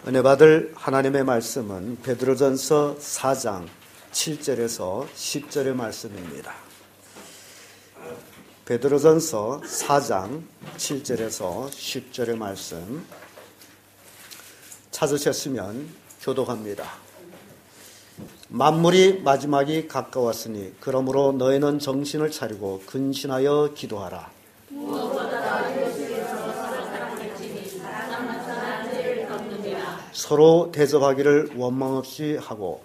은혜 받을 하나님의 말씀은 베드로전서 4장 7절에서 10절의 말씀입니다. 베드로전서 4장 7절에서 10절의 말씀 찾으셨으면 교독합니다. 만물이 마지막이 가까웠으니 그러므로 너희는 정신을 차리고 근신하여 기도하라. 서로 대접하기를 원망 없이 하고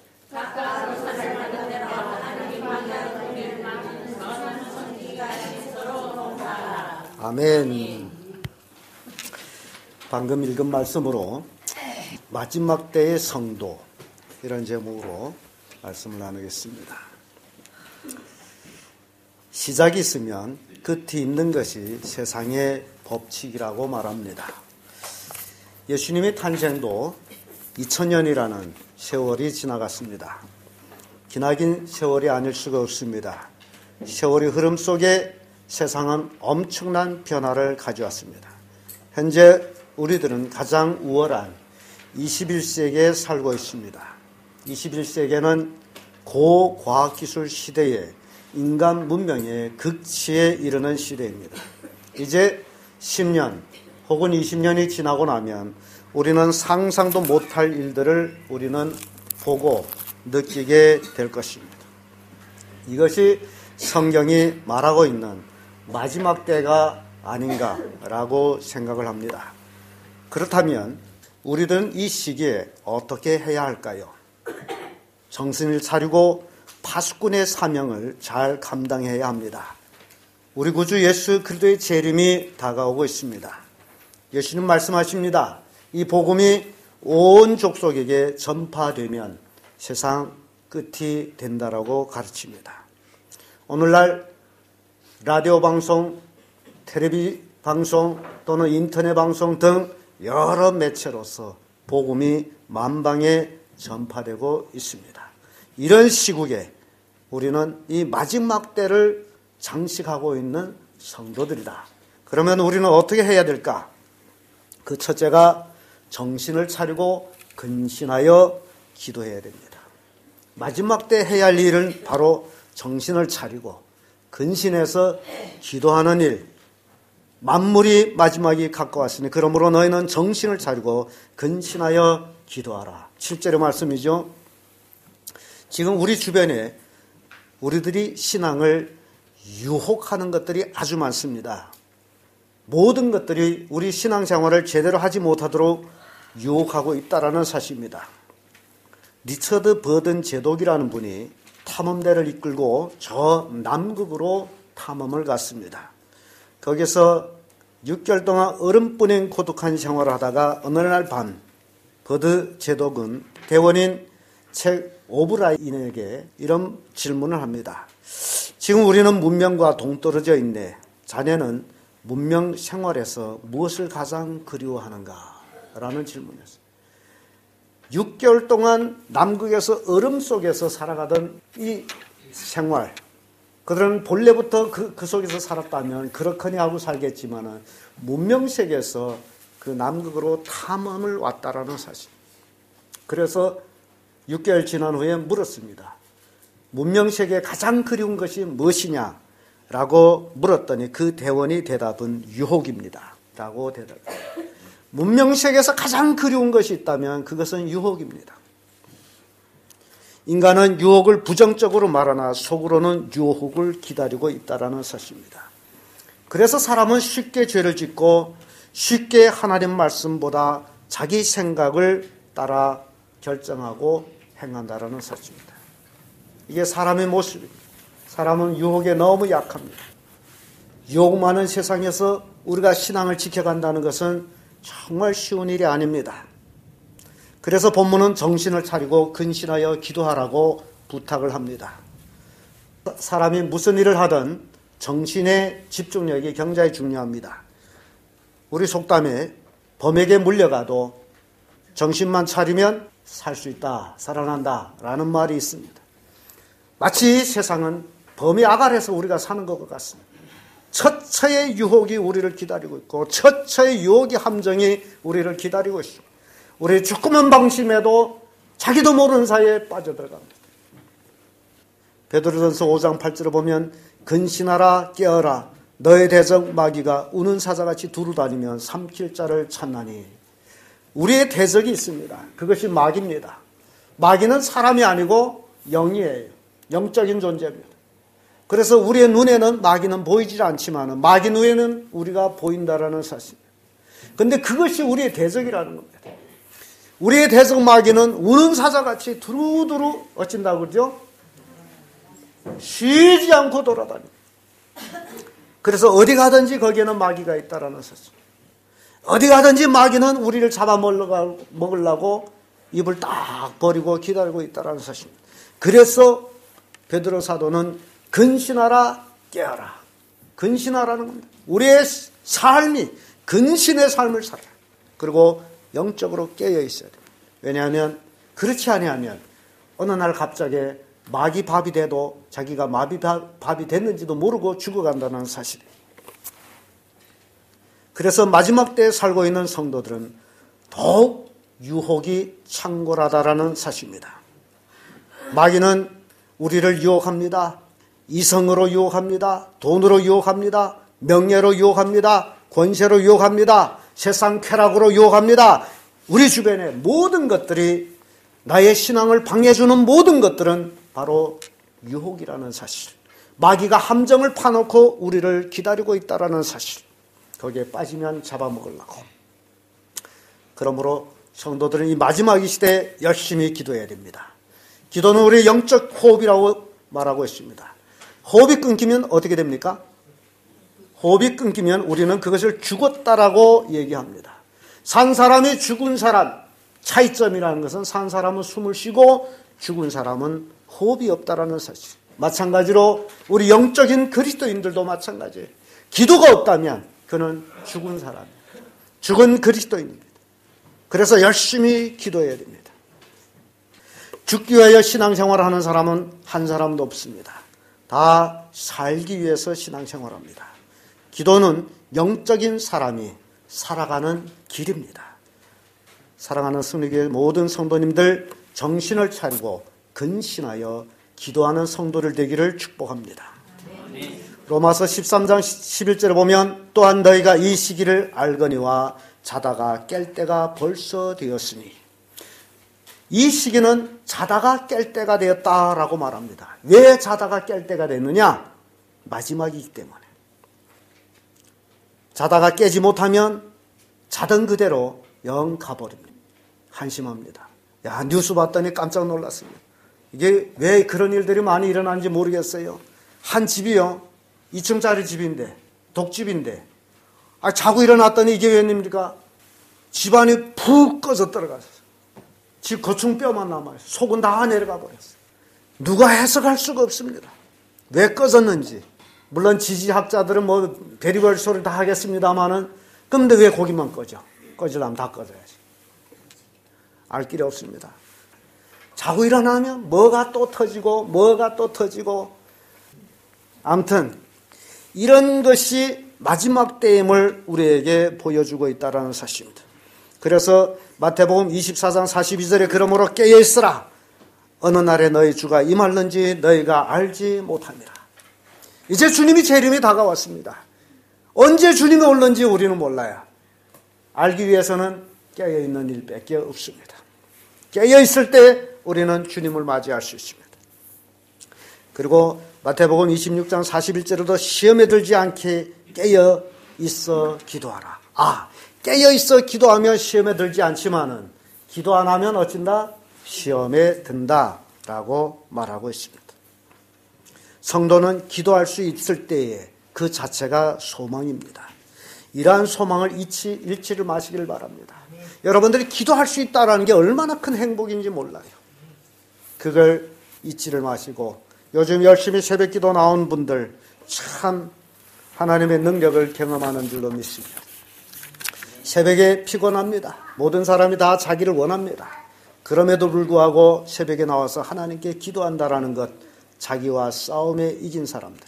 아멘. 방금 읽은 말씀으로 마지막 때의 성도, 이런 제목으로 말씀을 나누겠습니다. 시작이 있으면 끝이 있는 것이 세상의 법칙이라고 말합니다. 예수님의 탄생도 2000년이라는 세월이 지나갔습니다. 기나긴 세월이 아닐 수가 없습니다. 세월의 흐름 속에 세상은 엄청난 변화를 가져왔습니다. 현재 우리들은 가장 우월한 21세기에 살고 있습니다. 21세기는 고과학기술 시대에 인간 문명의 극치에 이르는 시대입니다. 이제 10년 혹은 20년이 지나고 나면 우리는 상상도 못할 일들을 우리는 보고 느끼게 될 것입니다. 이것이 성경이 말하고 있는 마지막 때가 아닌가라고 생각을 합니다. 그렇다면 우리들은 이 시기에 어떻게 해야 할까요? 정신을 차리고 파수꾼의 사명을 잘 감당해야 합니다. 우리 구주 예수 그리스도의 재림이 다가오고 있습니다. 예수님 말씀하십니다. 이 복음이 온 족속에게 전파되면 세상 끝이 된다라고 가르칩니다. 오늘날 라디오 방송, 텔레비 방송 또는 인터넷 방송 등 여러 매체로서 복음이 만방에 전파되고 있습니다. 이런 시국에 우리는 이 마지막 때를 장식하고 있는 성도들이다. 그러면 우리는 어떻게 해야 될까? 그 첫째가 정신을 차리고 근신하여 기도해야 됩니다. 마지막 때 해야 할 일은 바로 정신을 차리고 근신해서 기도하는 일. 만물이 마지막이 가까웠으니 그러므로 너희는 정신을 차리고 근신하여 기도하라. 7절의 말씀이죠. 지금 우리 주변에 우리들이 신앙을 유혹하는 것들이 아주 많습니다. 모든 것들이 우리 신앙생활을 제대로 하지 못하도록 유혹하고 있다는 사실입니다. 리처드 버든 제독이라는 분이 탐험대를 이끌고 저 남극으로 탐험을 갔습니다. 거기서 6개월 동안 얼음뿐인 고독한 생활을 하다가 어느 날 밤 버드 제독은 대원인 책 오브라인에게 이런 질문을 합니다. 지금 우리는 문명과 동떨어져 있네. 자네는 문명 생활에서 무엇을 가장 그리워하는가? 라는 질문이었어요. 6개월 동안 남극에서 얼음 속에서 살아가던 이 생활, 그들은 본래부터 그 속에서 살았다면 그렇거니 하고 살겠지만 문명세계에서 그 남극으로 탐험을 왔다라는 사실. 그래서 6개월 지난 후에 물었습니다. 문명세계에 가장 그리운 것이 무엇이냐? 라고 물었더니 그 대원이 대답은 유혹입니다. 라고 대답합니다. 문명세계에서 가장 그리운 것이 있다면 그것은 유혹입니다. 인간은 유혹을 부정적으로 말하나 속으로는 유혹을 기다리고 있다는 사실입니다. 그래서 사람은 쉽게 죄를 짓고 쉽게 하나님 말씀보다 자기 생각을 따라 결정하고 행한다는 사실입니다. 이게 사람의 모습입니다. 사람은 유혹에 너무 약합니다. 유혹 많은 세상에서 우리가 신앙을 지켜간다는 것은 정말 쉬운 일이 아닙니다. 그래서 본문은 정신을 차리고 근신하여 기도하라고 부탁을 합니다. 사람이 무슨 일을 하든 정신의 집중력이 굉장히 중요합니다. 우리 속담에 범에게 물려가도 정신만 차리면 살 수 있다, 살아난다 라는 말이 있습니다. 마치 세상은 범이 아갈해서 우리가 사는 것 같습니다. 처처의 유혹이 우리를 기다리고 있고 처처의 유혹의 함정이 우리를 기다리고 있습니다. 우리 조그만 방심에도 자기도 모르는 사이에 빠져들어갑니다. 베드로전서 5장 8절을 보면 근신하라 깨어라 너의 대적 마귀가 우는 사자같이 두루다니면 삼킬 자를 찾나니. 우리의 대적이 있습니다. 그것이 마귀입니다. 마귀는 사람이 아니고 영이에요. 영적인 존재입니다. 그래서 우리의 눈에는 마귀는 보이질 않지만 마귀 눈에는 우리가 보인다라는 사실. 그런데 그것이 우리의 대적이라는 겁니다. 우리의 대적 마귀는 우는 사자같이 두루두루 어쩐다고 그러죠? 쉬지 않고 돌아다닙니다. 그래서 어디 가든지 거기에는 마귀가 있다라는 사실. 어디 가든지 마귀는 우리를 잡아먹으려고 입을 딱 버리고 기다리고 있다라는 사실입니다. 그래서 베드로 사도는 근신하라 깨어라. 근신하라는 겁니다. 우리의 삶이 근신의 삶을 살아야. 그리고 영적으로 깨어 있어야 됩니다. 왜냐하면 그렇지 아니하면 어느 날 갑자기 마귀 밥이 돼도 자기가 마귀 밥이 됐는지도 모르고 죽어간다는 사실이에요. 그래서 마지막 때에 살고 있는 성도들은 더욱 유혹이 창궐하다라는 사실입니다. 마귀는 우리를 유혹합니다. 이성으로 유혹합니다. 돈으로 유혹합니다. 명예로 유혹합니다. 권세로 유혹합니다. 세상 쾌락으로 유혹합니다. 우리 주변의 모든 것들이 나의 신앙을 방해해주는 모든 것들은 바로 유혹이라는 사실. 마귀가 함정을 파놓고 우리를 기다리고 있다는 사실. 거기에 빠지면 잡아먹으려고. 그러므로 성도들은 이 마지막 이 시대에 열심히 기도해야 됩니다. 기도는 우리의 영적 호흡이라고 말하고 있습니다. 호흡이 끊기면 어떻게 됩니까? 호흡이 끊기면 우리는 그것을 죽었다라고 얘기합니다. 산 사람이 죽은 사람, 차이점이라는 것은 산 사람은 숨을 쉬고 죽은 사람은 호흡이 없다라는 사실. 마찬가지로 우리 영적인 그리스도인들도 마찬가지예요. 기도가 없다면 그는 죽은 사람이에요. 죽은 그리스도인입니다. 그래서 열심히 기도해야 됩니다. 죽기 위하여 신앙생활을 하는 사람은 한 사람도 없습니다. 다 살기 위해서 신앙생활합니다. 기도는 영적인 사람이 살아가는 길입니다. 사랑하는 승리교회 모든 성도님들 정신을 차리고 근신하여 기도하는 성도들 되기를 축복합니다. 로마서 13장 11절에 보면 또한 너희가 이 시기를 알거니와 자다가 깰 때가 벌써 되었으니. 이 시기는 자다가 깰 때가 되었다라고 말합니다. 왜 자다가 깰 때가 됐느냐? 마지막이기 때문에. 자다가 깨지 못하면 자던 그대로 영 가버립니다. 한심합니다. 야, 뉴스 봤더니 깜짝 놀랐습니다. 이게 왜 그런 일들이 많이 일어나는지 모르겠어요. 한 집이요, 2층짜리 집인데, 독집인데, 자고 일어났더니 이게 웬일입니까? 집안이 푹 꺼져 떨어갔어요. 집 고층 뼈만 남아요. 속은 다 내려가 버렸어요. 누가 해석할 수가 없습니다. 왜 꺼졌는지. 물론 지지학자들은 뭐 별의별 소리 다 하겠습니다만은, 근데 왜 거기만 꺼져? 꺼지려면 다 꺼져야지. 알 길이 없습니다. 자고 일어나면 뭐가 또 터지고 뭐가 또 터지고. 아무튼 이런 것이 마지막 때임을 우리에게 보여주고 있다는 사실입니다. 그래서 마태복음 24장 42절에 그러므로 깨어있으라. 어느 날에 너희 주가 임할는지 너희가 알지 못합니다. 이제 주님이 재림이 다가왔습니다. 언제 주님이 올는지 우리는 몰라요. 알기 위해서는 깨어있는 일밖에 없습니다. 깨어있을 때 우리는 주님을 맞이할 수 있습니다. 그리고 마태복음 26장 41절에도 시험에 들지 않게 깨어 있어 기도하라. 깨어 있어 기도하면 시험에 들지 않지만은 기도 안 하면 어쩐다? 시험에 든다라고 말하고 있습니다. 성도는 기도할 수 있을 때에 그 자체가 소망입니다. 이러한 소망을 잃지를 마시길 바랍니다. 여러분들이 기도할 수 있다는 게 얼마나 큰 행복인지 몰라요. 그걸 잊지를 마시고 요즘 열심히 새벽기도 나온 분들 참 하나님의 능력을 경험하는 줄로 믿습니다. 새벽에 피곤합니다. 모든 사람이 다 자기를 원합니다. 그럼에도 불구하고 새벽에 나와서 하나님께 기도한다라는 것, 자기와 싸움에 이긴 사람들.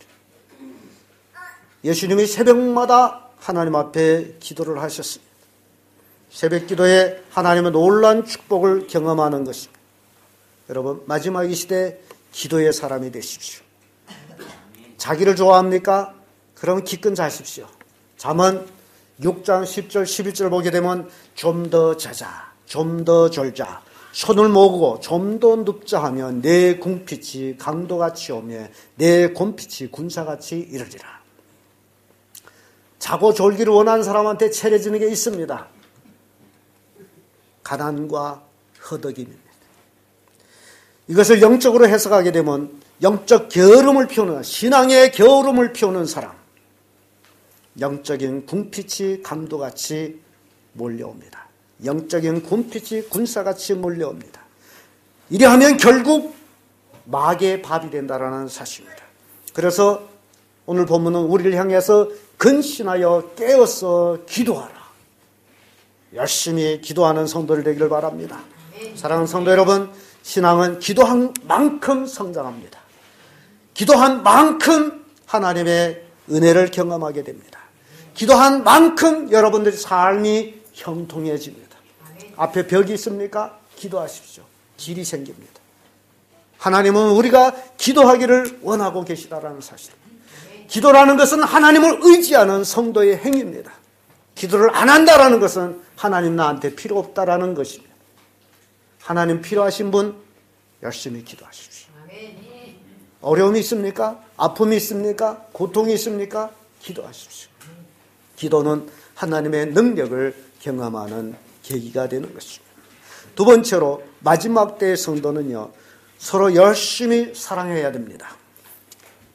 예수님이 새벽마다 하나님 앞에 기도를 하셨습니다. 새벽 기도에 하나님의 놀라운 축복을 경험하는 것입니다. 여러분, 마지막 이 시대 기도의 사람이 되십시오. 자기를 좋아합니까? 그럼 기껏 자십시오. 잠언 6장 10절 11절 보게 되면 좀 더 자자, 좀 더 졸자, 손을 모으고 좀 더 눕자 하면 내 궁핍이 강도같이 오며 내 곰핍이 군사같이 이르리라. 자고 졸기를 원하는 사람한테 체려지는 게 있습니다. 가난과 허덕임입니다. 이것을 영적으로 해석하게 되면 영적 게으름을 피우는, 신앙의 게으름을 피우는 사람, 영적인 궁핍이 강도같이 몰려옵니다. 영적인 궁핍이 군사같이 몰려옵니다. 이래하면 결국 마귀의 밥이 된다라는 사실입니다. 그래서 오늘 본문은 우리를 향해서 근신하여 깨어서 기도하라. 열심히 기도하는 성도들 되기를 바랍니다. 사랑하는 성도 여러분, 신앙은 기도한 만큼 성장합니다. 기도한 만큼 하나님의 은혜를 경험하게 됩니다. 기도한 만큼 여러분들의 삶이 형통해집니다. 앞에 벽이 있습니까? 기도하십시오. 길이 생깁니다. 하나님은 우리가 기도하기를 원하고 계시다라는 사실. 기도라는 것은 하나님을 의지하는 성도의 행위입니다. 기도를 안 한다라는 것은 하나님 나한테 필요 없다라는 것입니다. 하나님 필요하신 분 열심히 기도하십시오. 어려움이 있습니까? 아픔이 있습니까? 고통이 있습니까? 기도하십시오. 기도는 하나님의 능력을 경험하는 계기가 되는 것입니다. 두 번째로 마지막 때의 성도는요, 서로 열심히 사랑해야 됩니다.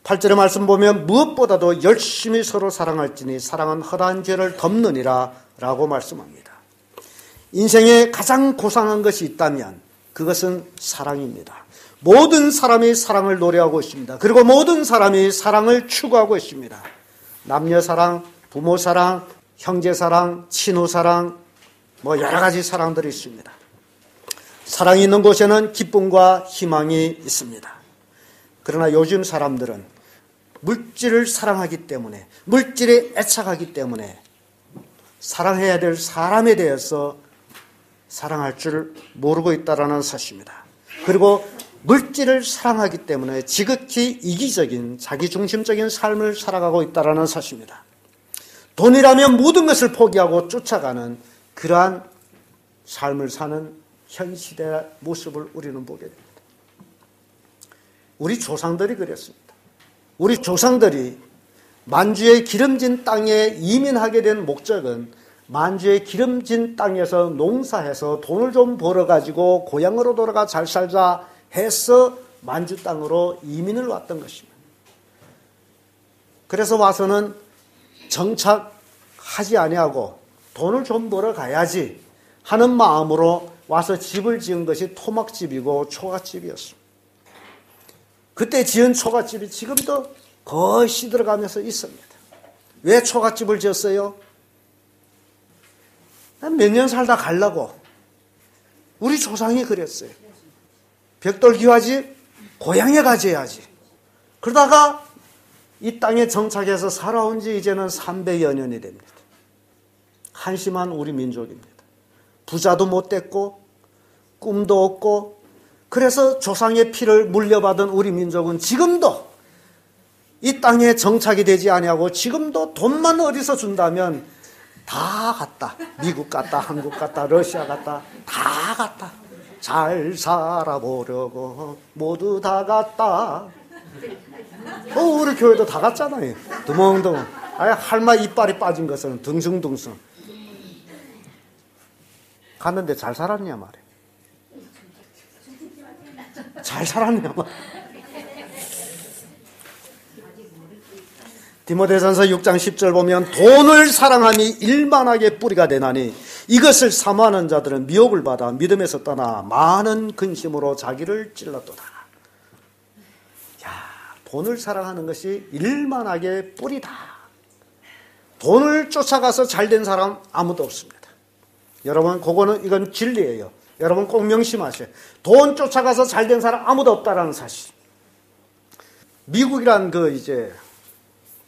8절의 말씀 보면 무엇보다도 열심히 서로 사랑할지니 사랑은 허다한 죄를 덮느니라 라고 말씀합니다. 인생에 가장 고상한 것이 있다면 그것은 사랑입니다. 모든 사람이 사랑을 노래하고 있습니다. 그리고 모든 사람이 사랑을 추구하고 있습니다. 남녀 사랑, 부모 사랑, 형제 사랑, 친구 사랑, 여러 가지 사랑들이 있습니다. 사랑이 있는 곳에는 기쁨과 희망이 있습니다. 그러나 요즘 사람들은 물질을 사랑하기 때문에, 물질에 애착하기 때문에 사랑해야 될 사람에 대해서 사랑할 줄 모르고 있다는 사실입니다. 그리고 물질을 사랑하기 때문에 지극히 이기적인 자기중심적인 삶을 살아가고 있다는 사실입니다. 돈이라면 모든 것을 포기하고 쫓아가는 그러한 삶을 사는 현 시대의 모습을 우리는 보게 됩니다. 우리 조상들이 그랬습니다. 우리 조상들이 만주의 기름진 땅에 이민하게 된 목적은 만주의 기름진 땅에서 농사해서 돈을 좀 벌어가지고 고향으로 돌아가 잘 살자 해서 만주 땅으로 이민을 왔던 것입니다. 그래서 와서는 정착하지 아니하고 돈을 좀 벌어가야지 하는 마음으로 와서 집을 지은 것이 토막집이고 초가집이었습니다. 그때 지은 초가집이 지금도 거의 시들어가면서 있습니다. 왜 초가집을 지었어요? 몇 년 살다 가려고. 우리 조상이 그랬어요. 벽돌 기와집 고향에 가져야지. 그러다가 이 땅에 정착해서 살아온 지 이제는 300여 년이 됩니다. 한심한 우리 민족입니다. 부자도 못 됐고 꿈도 없고, 그래서 조상의 피를 물려받은 우리 민족은 지금도 이 땅에 정착이 되지 아니하고 지금도 돈만 어디서 준다면 다 갔다. 미국 갔다, 한국 갔다, 러시아 갔다, 다 갔다. 잘 살아보려고 모두 다 갔다. 우리 교회도 다 갔잖아요. 드멍드멍. 할마 이빨이 빠진 것은 둥승둥승. 갔는데 잘 살았냐 말이에요. 잘 살았냐 말이에요. 디모데전서 6장 10절 보면 돈을 사랑함이 일만하게 뿌리가 되나니 이것을 사모하는 자들은 미혹을 받아 믿음에서 떠나 많은 근심으로 자기를 찔렀도다. 돈을 사랑하는 것이 일만하게 뿌리다. 돈을 쫓아가서 잘된 사람 아무도 없습니다. 여러분, 이건 진리예요. 여러분 꼭 명심하세요. 돈 쫓아가서 잘된 사람 아무도 없다라는 사실. 미국이란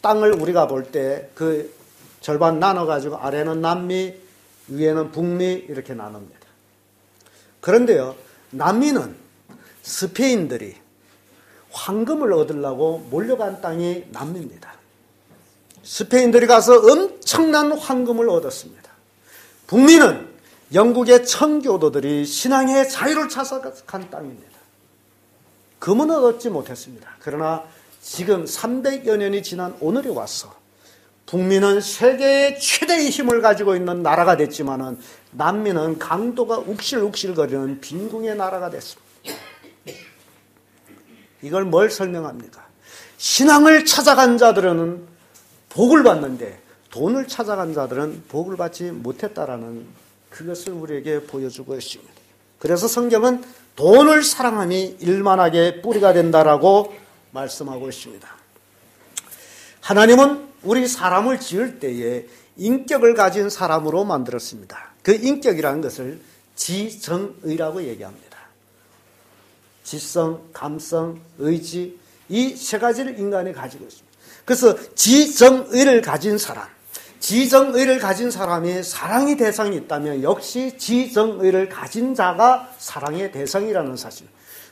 땅을 우리가 볼 때 그 절반 나눠가지고 아래는 남미, 위에는 북미 이렇게 나눕니다. 그런데요, 남미는 스페인들이 황금을 얻으려고 몰려간 땅이 남미입니다. 스페인들이 가서 엄청난 황금을 얻었습니다. 북미는 영국의 청교도들이 신앙의 자유를 찾아간 땅입니다. 금은 얻지 못했습니다. 그러나 지금 300여 년이 지난 오늘에 와서 북미는 세계의 최대의 힘을 가지고 있는 나라가 됐지만은 남미는 강도가 욱실욱실거리는 빈궁의 나라가 됐습니다. 이걸 뭘 설명합니까? 신앙을 찾아간 자들은 복을 받는데 돈을 찾아간 자들은 복을 받지 못했다라는 그것을 우리에게 보여주고 있습니다. 그래서 성경은 돈을 사랑함이 일만하게 뿌리가 된다라고 말씀하고 있습니다. 하나님은 우리 사람을 지을 때에 인격을 가진 사람으로 만들었습니다. 그 인격이라는 것을 지정의라고 얘기합니다. 지성, 감성, 의지, 이 세 가지를 인간이 가지고 있습니다. 그래서 지정의를 가진 사람, 지정의를 가진 사람이 사랑의 대상이 있다면 역시 지정의를 가진 자가 사랑의 대상이라는 사실.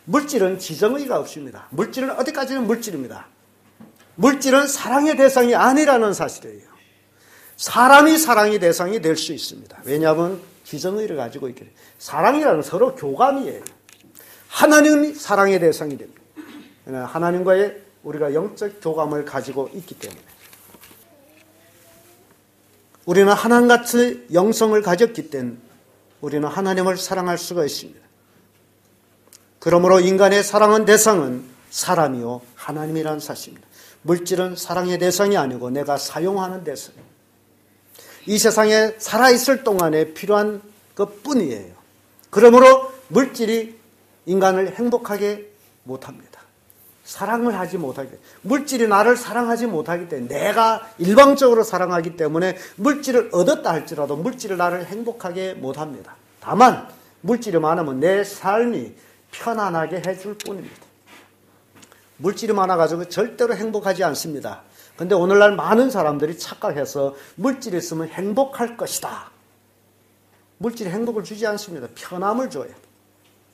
물질은 지정의가 없습니다. 물질은 어디까지는 물질입니다. 물질은 사랑의 대상이 아니라는 사실이에요. 사람이 사랑의 대상이 될 수 있습니다. 왜냐하면 지정의를 가지고 있기 때문에. 사랑이라는 서로 교감이에요. 하나님이 사랑의 대상이 됩니다. 하나님과의 우리가 영적 교감을 가지고 있기 때문에. 우리는 하나님같이 영성을 가졌기 때문에 우리는 하나님을 사랑할 수가 있습니다. 그러므로 인간의 사랑은 대상은 사람이요 하나님이라는 사실입니다. 물질은 사랑의 대상이 아니고 내가 사용하는 대상입니다. 이 세상에 살아있을 동안에 필요한 것뿐이에요. 그러므로 물질이 인간을 행복하게 못합니다. 사랑을 하지 못하기 때문에. 물질이 나를 사랑하지 못하기 때문에 내가 일방적으로 사랑하기 때문에 물질을 얻었다 할지라도 물질을 나를 행복하게 못합니다. 다만 물질이 많으면 내 삶이 편안하게 해줄 뿐입니다. 물질이 많아가지고 절대로 행복하지 않습니다. 그런데 오늘날 많은 사람들이 착각해서 물질이 있으면 행복할 것이다. 물질이 행복을 주지 않습니다. 편함을 줘요.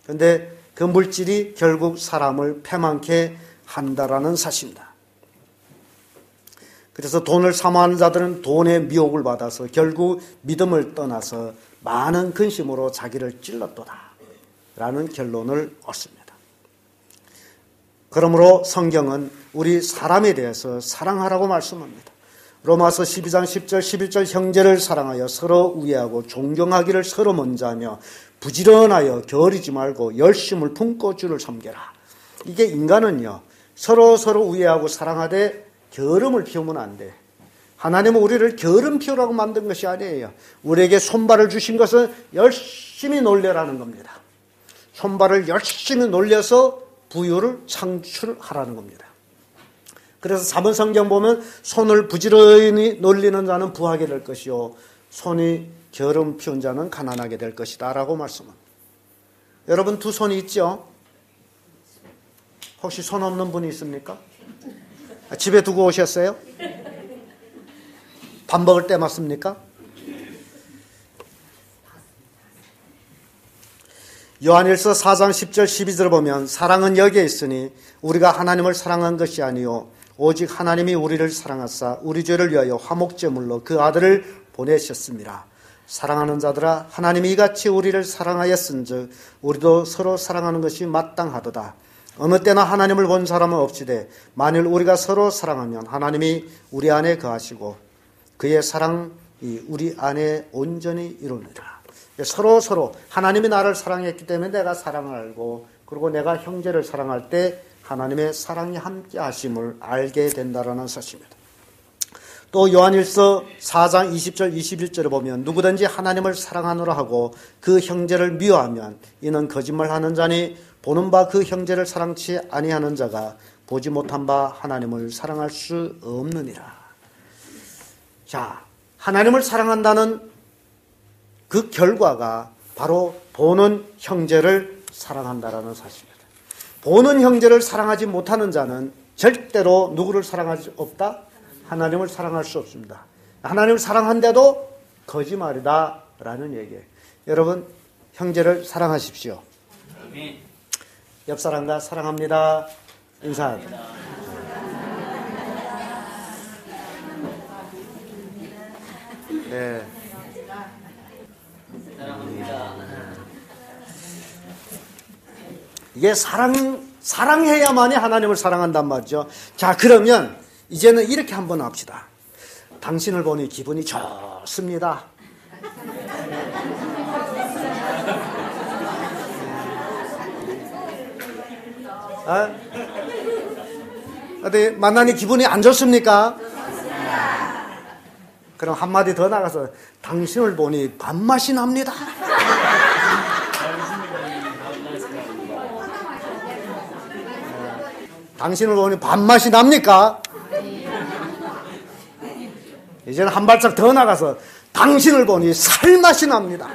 그런데 그 물질이 결국 사람을 패망케 한다라는 사실입니다. 그래서 돈을 사모하는 자들은 돈의 미혹을 받아서 결국 믿음을 떠나서 많은 근심으로 자기를 찔렀도다 라는 결론을 얻습니다. 그러므로 성경은 우리 사람에 대해서 사랑하라고 말씀합니다. 로마서 12장 10절 11절 형제를 사랑하여 서로 우애하고 존경하기를 서로 먼저 하며 부지런하여 게으르지 말고 열심을 품고 주를 섬겨라. 이게 인간은요 서로 우애하고 사랑하되 게으름을 피우면 안 돼. 하나님은 우리를 게으름 피우라고 만든 것이 아니에요. 우리에게 손발을 주신 것은 열심히 놀려라는 겁니다. 손발을 열심히 놀려서 부유를 창출하라는 겁니다. 그래서 잠언 성경 보면 손을 부지런히 놀리는 자는 부하게 될 것이요 손이 게으름 피운 자는 가난하게 될 것이다 라고 말씀합니다. 여러분 두 손이 있죠? 혹시 손 없는 분이 있습니까? 집에 두고 오셨어요? 밥 먹을 때 맞습니까? 요한일서 4장 10절 12절을 보면 사랑은 여기에 있으니 우리가 하나님을 사랑한 것이 아니요 오직 하나님이 우리를 사랑하사 우리 죄를 위하여 화목제물로 그 아들을 보내셨습니다. 사랑하는 자들아 하나님이 이같이 우리를 사랑하였은즉 우리도 서로 사랑하는 것이 마땅하도다. 어느 때나 하나님을 본 사람은 없지되 만일 우리가 서로 사랑하면 하나님이 우리 안에 거하시고 그의 사랑이 우리 안에 온전히 이루니라. 서로 하나님이 나를 사랑했기 때문에 내가 사랑을 알고 그리고 내가 형제를 사랑할 때 하나님의 사랑이 함께 하심을 알게 된다라는 사실입니다. 또 요한일서 4장 20절 21절에 보면 누구든지 하나님을 사랑하노라 하고 그 형제를 미워하면 이는 거짓말하는 자니 보는 바 그 형제를 사랑치 아니하는 자가 보지 못한 바 하나님을 사랑할 수 없느니라. 자, 하나님을 사랑한다는 그 결과가 바로 보는 형제를 사랑한다라는 사실입니다. 보는 형제를 사랑하지 못하는 자는 절대로 누구를 사랑할 수 없다? 하나님을 사랑할 수 없습니다. 하나님을 사랑한데도 거짓말이다, 라는 얘기예요. 여러분, 형제를 사랑하십시오. 옆 사람과 사랑합니다. 인사합니다. 네. 이게 사랑해야만이 하나님을 사랑한단 말이죠. 자, 그러면 이제는 이렇게 한번 합시다. 당신을 보니 기분이 좋습니다. 어디 만나니 기분이 안 좋습니까? 그럼 한마디 더 나가서 당신을 보니 밥맛이 납니다. 당신을 보니 밥맛이 납니까? 이제는 한 발짝 더 나가서 당신을 보니 살맛이 납니다.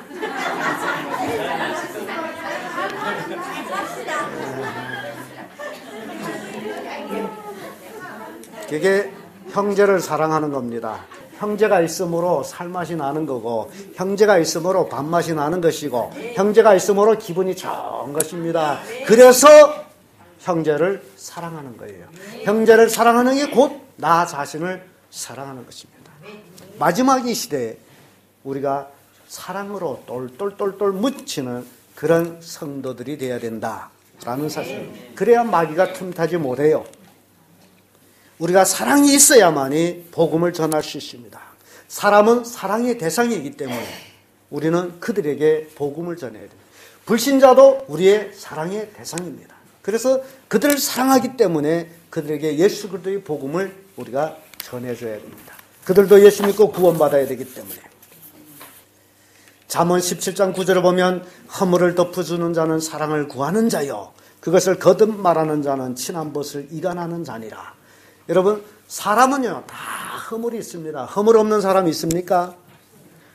그게 형제를 사랑하는 겁니다. 형제가 있으므로 살맛이 나는 거고, 형제가 있으므로 밥맛이 나는 것이고, 형제가 있으므로 기분이 좋은 것입니다. 그래서 형제를 사랑하는 거예요. 형제를 사랑하는 게 곧 나 자신을 사랑하는 것입니다. 마지막 이 시대에 우리가 사랑으로 똘똘똘똘 묻히는 그런 성도들이 되어야 된다라는 사실. 그래야 마귀가 틈타지 못해요. 우리가 사랑이 있어야만이 복음을 전할 수 있습니다. 사람은 사랑의 대상이기 때문에 우리는 그들에게 복음을 전해야 됩니다. 불신자도 우리의 사랑의 대상입니다. 그래서 그들을 사랑하기 때문에 그들에게 예수 그리스도의 복음을 우리가 전해줘야 됩니다. 그들도 예수 믿고 구원받아야 되기 때문에. 잠언 17장 9절을 보면 허물을 덮어주는 자는 사랑을 구하는 자요, 그것을 거듭 말하는 자는 친한 벗을 이간하는 자니라. 여러분, 사람은요 다 허물이 있습니다. 허물 없는 사람이 있습니까?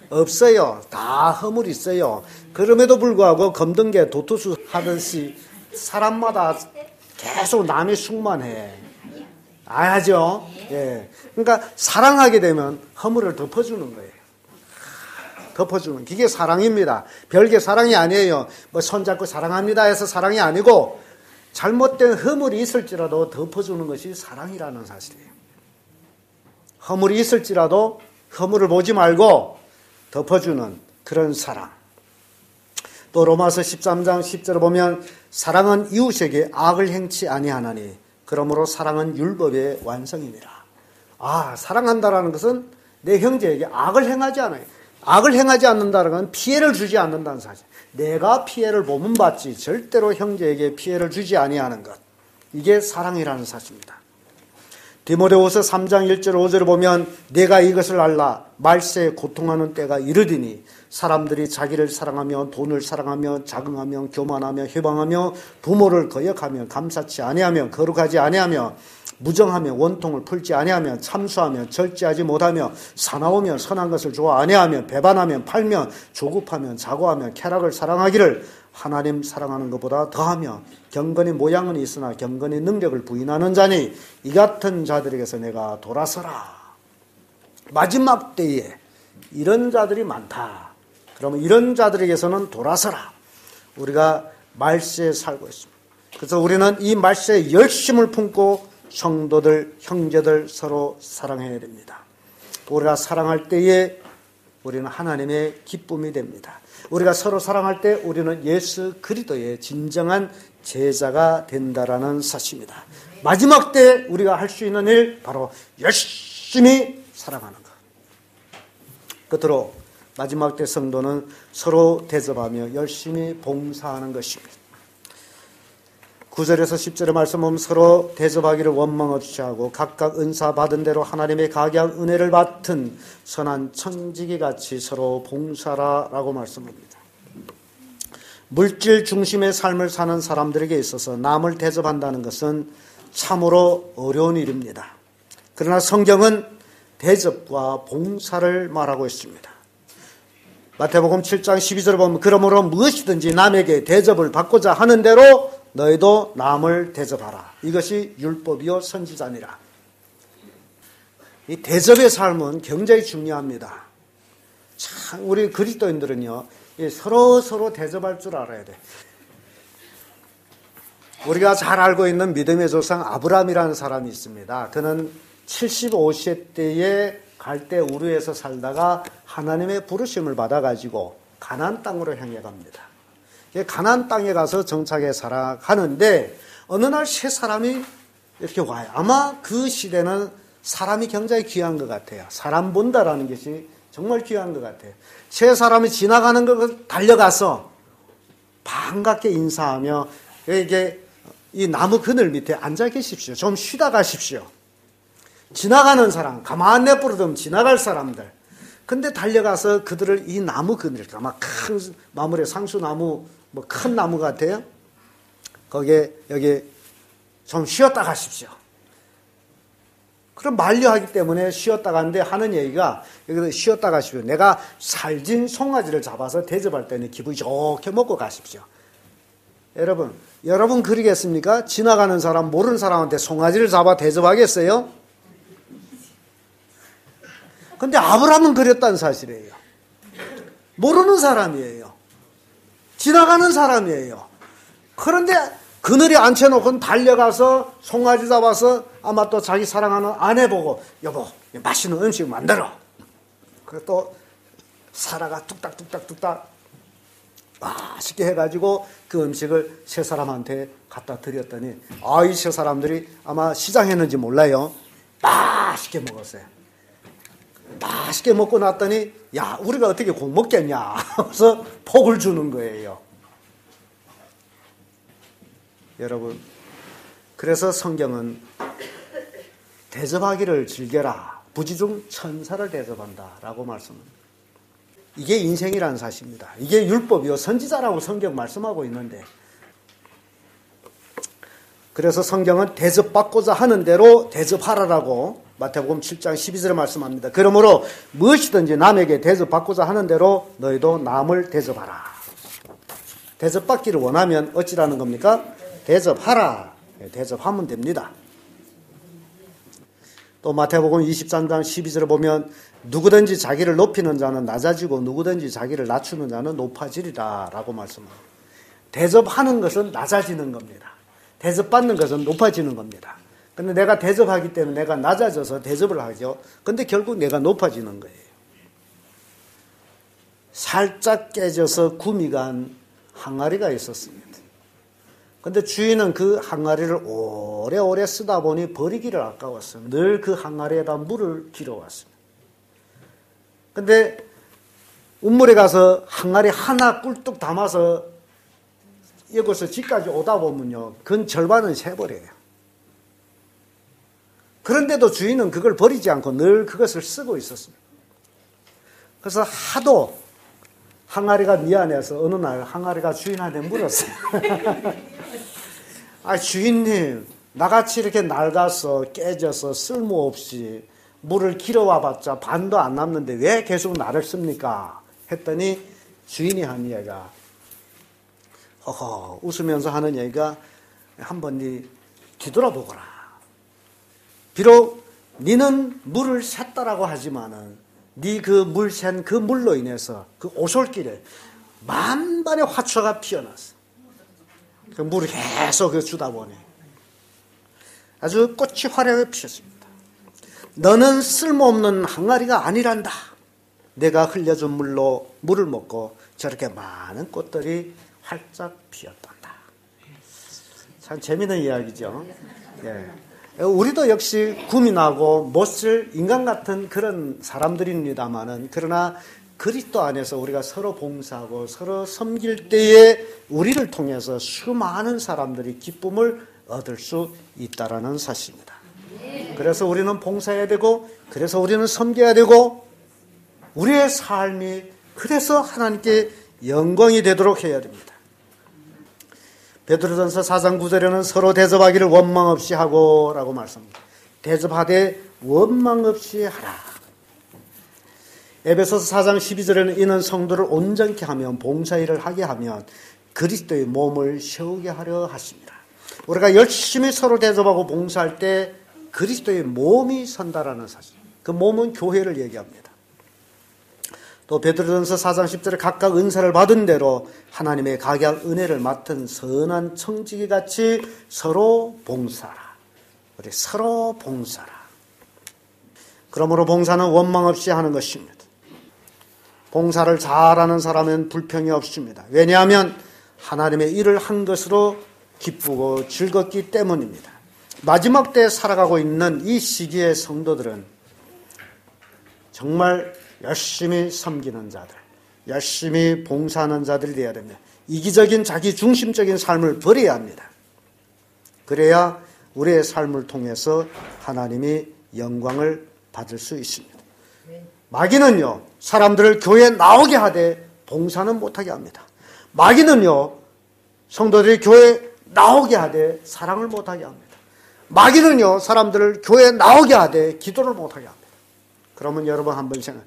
없어요. 다 허물이 있어요. 그럼에도 불구하고 검등개 도투수 하듯이 사람마다 계속 남의 숙만해. 알죠? 예. 그러니까 사랑하게 되면 허물을 덮어주는 거예요. 덮어주는, 그게 사랑입니다. 별개 사랑이 아니에요. 뭐 손잡고 사랑합니다 해서 사랑이 아니고, 잘못된 허물이 있을지라도 덮어주는 것이 사랑이라는 사실이에요. 허물이 있을지라도 허물을 보지 말고 덮어주는 그런 사랑. 또 로마서 13장 10절을 보면 사랑은 이웃에게 악을 행치 아니하나니 그러므로 사랑은 율법의 완성이니라. 아, 사랑한다라는 것은 내 형제에게 악을 행하지 않아요. 악을 행하지 않는다는 건 피해를 주지 않는다는 사실. 내가 피해를 보면 받지 절대로 형제에게 피해를 주지 아니하는 것. 이게 사랑이라는 사실입니다. 디모데후서 3장 1절 5절을 보면 내가 이것을 알라 말세에 고통하는 때가 이르리니 사람들이 자기를 사랑하며 돈을 사랑하며 자긍하며 교만하며 회방하며 부모를 거역하며 감사치 아니하며 거룩하지 아니하며 무정하며 원통을 풀지 아니하며 참수하며 절제하지 못하며 사나우며 선한 것을 좋아 아니하며 배반하며 팔며 조급하며 자고하며 쾌락을 사랑하기를 하나님 사랑하는 것보다 더하며 경건의 모양은 있으나 경건의 능력을 부인하는 자니 이 같은 자들에게서 내가 돌아서라. 마지막 때에 이런 자들이 많다. 그러면 이런 자들에게서는 돌아서라. 우리가 말세에 살고 있습니다. 그래서 우리는 이 말세에 열심을 품고 성도들, 형제들 서로 사랑해야 됩니다. 우리가 사랑할 때에 우리는 하나님의 기쁨이 됩니다. 우리가 서로 사랑할 때 우리는 예수 그리스도의 진정한 제자가 된다라는 사실입니다. 마지막 때 우리가 할 수 있는 일, 바로 열심히 사랑하는 것. 끝으로 마지막 때 성도는 서로 대접하며 열심히 봉사하는 것입니다. 9절에서 10절의 말씀 보면 서로 대접하기를 원망 없이 하고 각각 은사 받은 대로 하나님의 각양 은혜를 맡은 선한 청지기같이 서로 봉사라라고 말씀합니다. 물질 중심의 삶을 사는 사람들에게 있어서 남을 대접한다는 것은 참으로 어려운 일입니다. 그러나 성경은 대접과 봉사를 말하고 있습니다. 마태복음 7장 12절을 보면 그러므로 무엇이든지 남에게 대접을 받고자 하는 대로 너희도 남을 대접하라. 이것이 율법이요 선지자니라. 이 대접의 삶은 굉장히 중요합니다. 참 우리 그리스도인들은요, 서로 대접할 줄 알아야 돼. 우리가 잘 알고 있는 믿음의 조상 아브라함이라는 사람이 있습니다. 그는 75세 때에 갈대 우르에서 살다가 하나님의 부르심을 받아가지고 가나안 땅으로 향해 갑니다. 가나안 땅에 가서 정착해 살아가는데 어느 날 세 사람이 이렇게 와요. 아마 그 시대는 사람이 굉장히 귀한 것 같아요. 사람 본다라는 것이 정말 귀한 것 같아요. 세 사람이 지나가는 걸 달려가서 반갑게 인사하며 이게 이 나무 그늘 밑에 앉아 계십시오. 좀 쉬다 가십시오. 지나가는 사람, 가만 내버려두면 지나갈 사람들. 근데 달려가서 그들을 이 나무 그늘, 아마 큰 마물의 상수나무, 뭐 큰 나무 같아요. 거기에 여기 좀 쉬었다 가십시오. 그럼 만류하기 때문에 쉬었다 가는데 하는 얘기가 여기서 쉬었다 가십시오. 내가 살진 송아지를 잡아서 대접할 때는 기분이 좋게 먹고 가십시오. 여러분 그러겠습니까? 지나가는 사람, 모르는 사람한테 송아지를 잡아 대접하겠어요? 근데 아브라함은 그랬다는 사실이에요. 모르는 사람이에요. 지나가는 사람이에요. 그런데 그늘에 앉혀놓고 달려가서 송아지 잡아서 아마 또 자기 사랑하는 아내 보고 여보 맛있는 음식 만들어. 그리고 또 사라가 뚝딱뚝딱뚝딱 맛있게 해가지고 그 음식을 세 사람한테 갖다 드렸더니 이 세 사람들이 아마 시장했는지 몰라요. 맛있게 먹었어요. 맛있게 먹고 났더니 야 우리가 어떻게 못 먹겠냐 하면서 복을 주는 거예요. 여러분 그래서 성경은 대접하기를 즐겨라. 부지중 천사를 대접한다라고 말씀합니다. 이게 인생이라는 사실입니다. 이게 율법이요 선지자라고 성경 말씀하고 있는데 그래서 성경은 대접받고자 하는 대로 대접하라라고 마태복음 7장 12절에 말씀합니다. 그러므로 무엇이든지 남에게 대접받고자 하는 대로 너희도 남을 대접하라. 대접받기를 원하면 어찌라는 겁니까? 대접하라. 대접하면 됩니다. 또 마태복음 23장 12절에 보면 누구든지 자기를 높이는 자는 낮아지고 누구든지 자기를 낮추는 자는 높아지리라 라고 말씀합니다. 대접하는 것은 낮아지는 겁니다. 대접받는 것은 높아지는 겁니다. 근데 내가 대접하기 때문에 내가 낮아져서 대접을 하죠. 근데 결국 내가 높아지는 거예요. 살짝 깨져서 구미 간 항아리가 있었습니다. 근데 주인은 그 항아리를 오래오래 쓰다 보니 버리기를 아까웠어요. 늘 그 항아리에다 물을 길어왔습니다. 근데 운물에 가서 항아리 하나 꿀뚝 담아서 여기서 집까지 오다 보면요. 그건 절반은 새버려요. 그런데도 주인은 그걸 버리지 않고 늘 그것을 쓰고 있었습니다. 그래서 하도 항아리가 미안해서 어느 날 항아리가 주인한테 물었어요. 주인님 나같이 이렇게 낡아서 깨져서 쓸모없이 물을 길어와봤자 반도 안 남는데 왜 계속 나를 씁니까? 했더니 주인이 한 얘기가 웃으면서 하는 얘기가 한번 네 뒤돌아보거라. 비록 네는 물을 샜다라고 하지만은 네 그 물 샌 그 물로 인해서 그 오솔길에 만반의 화초가 피어났어. 그 물을 계속 주다 보니 아주 꽃이 화려하게 피었습니다. 너는 쓸모없는 항아리가 아니란다. 내가 흘려준 물로 물을 먹고 저렇게 많은 꽃들이 활짝 피었단다. 참 재미있는 이야기죠. 예. 우리도 역시 구민하고 못쓸 인간 같은 그런 사람들입니다만은 그러나 그리스도 안에서 우리가 서로 봉사하고 서로 섬길 때에 우리를 통해서 수많은 사람들이 기쁨을 얻을 수 있다라는 사실입니다. 그래서 우리는 봉사해야 되고 그래서 우리는 섬겨야 되고 우리의 삶이 그래서 하나님께 영광이 되도록 해야 됩니다. 베드로전서 4장 9절에는 서로 대접하기를 원망 없이 하고 라고 말씀합니다. 대접하되 원망 없이 하라. 에베소서 4장 12절에는 이는 성도를 온전케 하면 봉사일을 하게 하면 그리스도의 몸을 세우게 하려 하십니다. 우리가 열심히 서로 대접하고 봉사할 때 그리스도의 몸이 선다라는 사실. 그 몸은 교회를 얘기합니다. 또 베드로전서 4장 10절에 각각 은사를 받은 대로 하나님의 각약 은혜를 맡은 선한 청지기 같이 서로 봉사라. 우리 서로 봉사라. 그러므로 봉사는 원망 없이 하는 것입니다. 봉사를 잘하는 사람은 불평이 없습니다. 왜냐하면 하나님의 일을 한 것으로 기쁘고 즐겁기 때문입니다. 마지막 때에 살아가고 있는 이 시기의 성도들은 정말 열심히 섬기는 자들, 열심히 봉사하는 자들이 되어야 됩니다. 이기적인 자기 중심적인 삶을 버려야 합니다. 그래야 우리의 삶을 통해서 하나님이 영광을 받을 수 있습니다. 마귀는요, 사람들을 교회에 나오게 하되 봉사는 못하게 합니다. 마귀는요, 성도들이 교회에 나오게 하되 사랑을 못하게 합니다. 마귀는요, 사람들을 교회에 나오게 하되 기도를 못하게 합니다. 그러면 여러분 한번 생각해,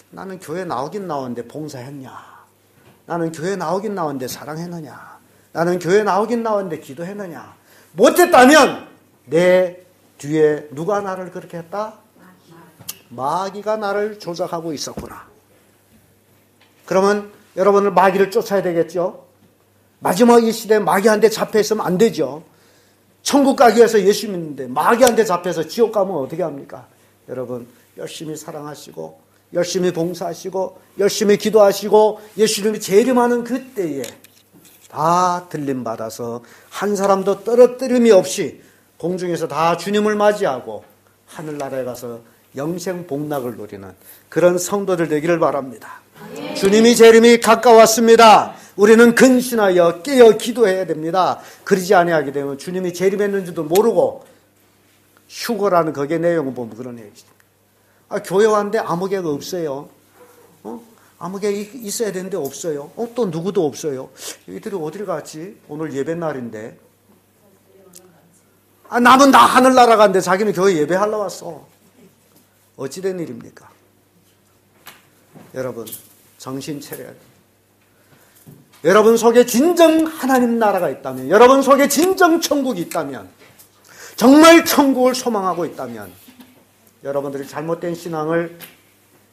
나는 교회 나오긴 나왔는데 봉사했냐? 나는 교회 나오긴 나왔는데 사랑했느냐? 나는 교회 나오긴 나왔는데 기도했느냐? 못했다면 내 뒤에 누가 나를 그렇게 했다? 마귀가 나를 조작하고 있었구나. 그러면 여러분은 마귀를 쫓아야 되겠죠? 마지막 이 시대에 마귀한테 잡혀 있으면 안 되죠. 천국 가기 위해서 예수 믿는데 마귀한테 잡혀서 지옥 가면 어떻게 합니까? 여러분 열심히 사랑하시고 열심히 봉사하시고 열심히 기도하시고 예수님이 재림하는 그때에 다 들림받아서 한 사람도 떨어뜨림이 없이 공중에서 다 주님을 맞이하고 하늘나라에 가서 영생 복락을 누리는 그런 성도들 되기를 바랍니다. 주님이 재림이 가까웠습니다. 우리는 근신하여 깨어 기도해야 됩니다. 그러지 아니하게 되면 주님이 재림했는지도 모르고 휴거라는 거기에 내용을 보면 그런 얘기죠. 교회 왔는데 아무개가 없어요. 아무개 있어야 되는데 없어요. 또 누구도 없어요. 이들이 어디를 갔지? 오늘 예배 날인데. 남은 다 하늘나라 간데 자기는 교회 예배하러 왔어. 어찌된 일입니까? 여러분 정신 차려야 돼요. 여러분 속에 진정 하나님 나라가 있다면, 여러분 속에 진정 천국이 있다면, 정말 천국을 소망하고 있다면 여러분들이 잘못된 신앙을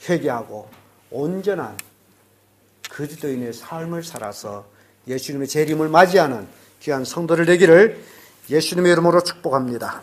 회개하고 온전한 그리스도인의 삶을 살아서 예수님의 재림을 맞이하는 귀한 성도를 되기를 예수님의 이름으로 축복합니다.